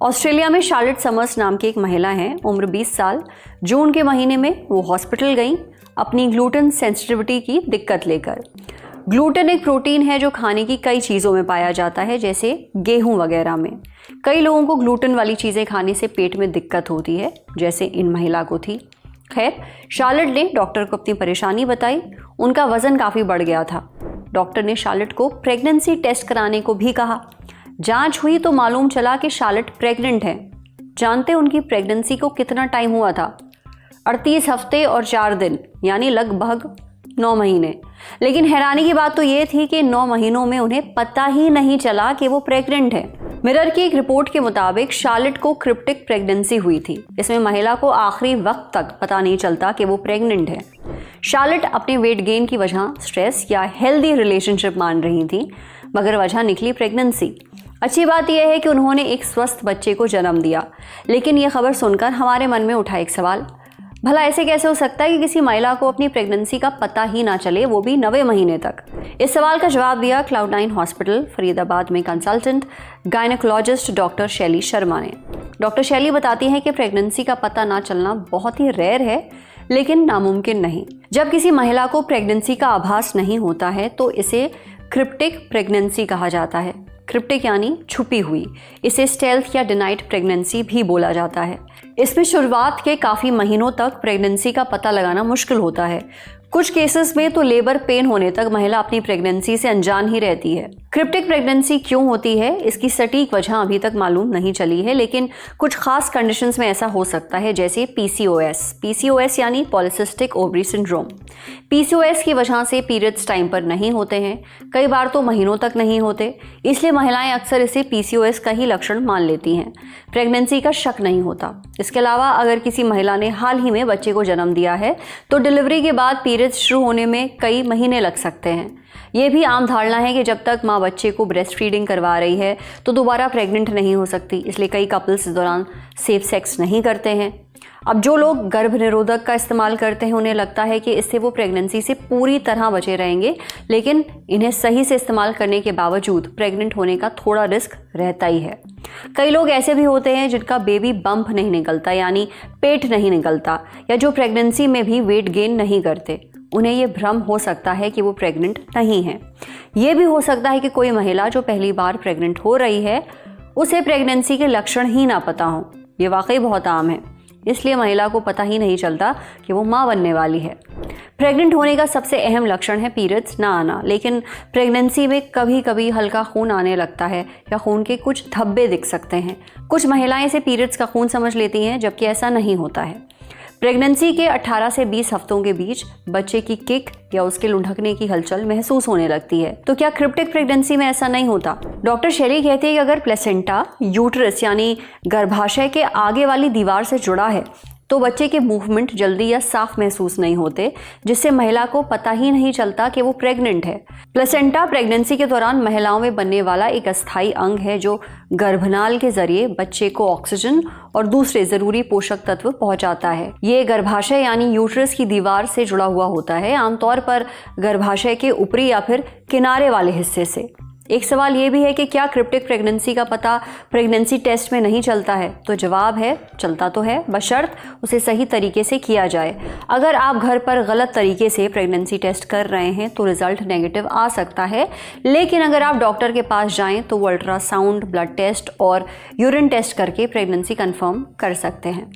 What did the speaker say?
Australia में Charlotte summers नाम की एक महिला हैं, उम्र 20 साल। जून के महीने में वो हॉस्पिटल गई अपनी ग्लूटेन सेंसिटिविटी की दिक्कत लेकर। ग्लूटेन एक प्रोटीन है जो खाने की कई चीज़ों में पाया जाता है, जैसे गेहूं वगैरह में। कई लोगों को ग्लूटेन वाली चीज़ें खाने से पेट में दिक्कत होती है, जैसे इन महिला को थी। खैर, शार्लेट ने डॉक्टर को अपनी परेशानी बताई। उनका वज़न काफ़ी बढ़ गया था। डॉक्टर ने शार्लेट को प्रेगनेंसी टेस्ट कराने को भी कहा। जांच हुई तो मालूम चला कि शार्लेट प्रेग्नेंट है। जानते उनकी प्रेगनेंसी को कितना टाइम हुआ था? 38 हफ्ते और 4 दिन, यानी लगभग 9 महीने। लेकिन हैरानी की बात तो ये थी कि 9 महीनों में उन्हें पता ही नहीं चला कि वो प्रेग्नेंट है। मिरर की एक रिपोर्ट के मुताबिक शार्लेट को क्रिप्टिक प्रेगनेंसी हुई थी। इसमें महिला को आखिरी वक्त तक पता नहीं चलता कि वो प्रेग्नेंट है। शार्लेट अपने वेट गेन की वजह स्ट्रेस या हेल्दी रिलेशनशिप मान रही थी, मगर वजह निकली प्रेगनेंसी। अच्छी बात यह है कि उन्होंने एक स्वस्थ बच्चे को जन्म दिया। लेकिन यह खबर सुनकर हमारे मन में उठा एक सवाल, भला ऐसे कैसे हो सकता है कि किसी महिला को अपनी प्रेगनेंसी का पता ही ना चले, वो भी 90 महीने तक? इस सवाल का जवाब दिया क्लाउड9 हॉस्पिटल फरीदाबाद में कंसल्टेंट गायनेकोलॉजिस्ट डॉक्टर शैली शर्मा ने। डॉक्टर शैली बताती हैं कि प्रेगनेंसी का पता ना चलना बहुत ही रेयर है, लेकिन नामुमकिन नहीं। जब किसी महिला को प्रेगनेंसी का आभास नहीं होता है तो इसे क्रिप्टिक प्रेगनेंसी कहा जाता है। क्रिप्टिक यानी छुपी हुई। इसे स्टेल्थ या डिनाइड प्रेगनेंसी भी बोला जाता है। इसमें शुरुआत के काफ़ी महीनों तक प्रेगनेंसी का पता लगाना मुश्किल होता है। कुछ केसेस में तो लेबर पेन होने तक महिला अपनी प्रेगनेंसी से अनजान ही रहती है। क्रिप्टिक प्रेगनेंसी क्यों होती है, इसकी सटीक वजह अभी तक मालूम नहीं चली है, लेकिन कुछ खास कंडीशंस में ऐसा हो सकता है, जैसे पीसीओएस यानी पॉलिसिस्टिक ओवरी सिंड्रोम। पीसीओएस की वजह से पीरियड्स टाइम पर नहीं होते हैं, कई बार तो महीनों तक नहीं होते। इसलिए महिलाएं अक्सर इसे पीसीओएस का ही लक्षण मान लेती हैं। प्रेगनेंसी का शक नहीं होता। इसके अलावा अगर किसी महिला ने हाल ही में बच्चे को जन्म दिया है तो डिलीवरी के बाद पीरियड्स शुरू होने में कई महीने लग सकते हैं। ये भी आम धारणा है कि जब तक माँ बच्चे को ब्रेस्ट फीडिंग करवा रही है तो दोबारा प्रेग्नेंट नहीं हो सकती, इसलिए कई कपल्स इस दौरान सेफ सेक्स नहीं करते हैं। अब जो लोग गर्भ निरोधक का इस्तेमाल करते हैं उन्हें लगता है कि इससे वो प्रेगनेंसी से पूरी तरह बचे रहेंगे, लेकिन इन्हें सही से इस्तेमाल करने के बावजूद प्रेग्नेंट होने का थोड़ा रिस्क रहता ही है। कई लोग ऐसे भी होते हैं जिनका बेबी बम्प नहीं निकलता, यानी पेट नहीं निकलता, या जो प्रेगनेंसी में भी वेट गेन नहीं करते। उन्हें ये भ्रम हो सकता है कि वो प्रेग्नेंट नहीं है। ये भी हो सकता है कि कोई महिला जो पहली बार प्रेग्नेंट हो रही है उसे प्रेगनेंसी के लक्षण ही ना पता हो। ये वाकई बहुत आम है, इसलिए महिला को पता ही नहीं चलता कि वो माँ बनने वाली है। प्रेग्नेंट होने का सबसे अहम लक्षण है पीरियड्स ना आना, लेकिन प्रेगनेंसी में कभी कभी हल्का खून आने लगता है या खून के कुछ धब्बे दिख सकते हैं। कुछ महिलाएं इसे पीरियड्स का खून समझ लेती हैं, जबकि ऐसा नहीं होता है। प्रेगनेंसी के 18 से 20 हफ्तों के बीच बच्चे की किक या उसके लुढ़कने की हलचल महसूस होने लगती है। तो क्या क्रिप्टिक प्रेगनेंसी में ऐसा नहीं होता? डॉक्टर शैली कहती है कि अगर प्लेसेंटा यूट्रस यानी गर्भाशय के आगे वाली दीवार से जुड़ा है तो बच्चे के मूवमेंट जल्दी या साफ महसूस नहीं होते, जिससे महिला को पता ही नहीं चलता कि वो प्रेग्नेंट है। प्लेसेंटा प्रेगनेंसी के दौरान महिलाओं में बनने वाला एक अस्थायी अंग है जो गर्भनाल के जरिए बच्चे को ऑक्सीजन और दूसरे जरूरी पोषक तत्व पहुंचाता है। ये गर्भाशय यानी यूट्रस की दीवार से जुड़ा हुआ होता है, आमतौर पर गर्भाशय के ऊपरी या फिर किनारे वाले हिस्से से। एक सवाल ये भी है कि क्या क्रिप्टिक प्रेगनेंसी का पता प्रेगनेंसी टेस्ट में नहीं चलता है? तो जवाब है, चलता तो है, बशर्त उसे सही तरीके से किया जाए। अगर आप घर पर गलत तरीके से प्रेगनेंसी टेस्ट कर रहे हैं तो रिजल्ट नेगेटिव आ सकता है, लेकिन अगर आप डॉक्टर के पास जाएं तो वो अल्ट्रासाउंड, ब्लड टेस्ट और यूरिन टेस्ट करके प्रेगनेंसी कंफर्म कर सकते हैं।